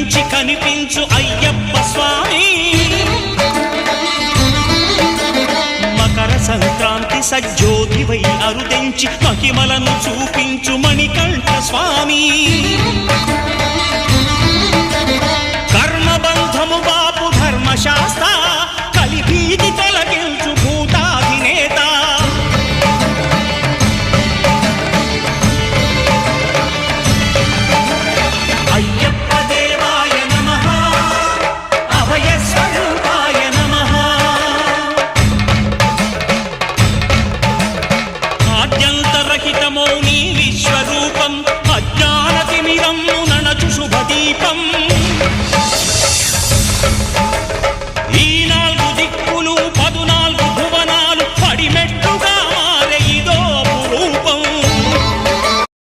కనిపించి కనిపించు అయ్యప్ప స్వామి. మకర సంక్రాంతి సజ్జోతివై అరుదెంచి మహిమలను చూపించు మణికంఠ స్వామి. కర్మబంధము బాపు ధర్మశాస్త్ర కలిభీతి తొలగించు భూతాధినేత. అయ్యప్ప దేవాయ నమః, అభయ స్వరూపాయ నమః. ఆద్యంతరహితమౌ నీ విశ్వరూపం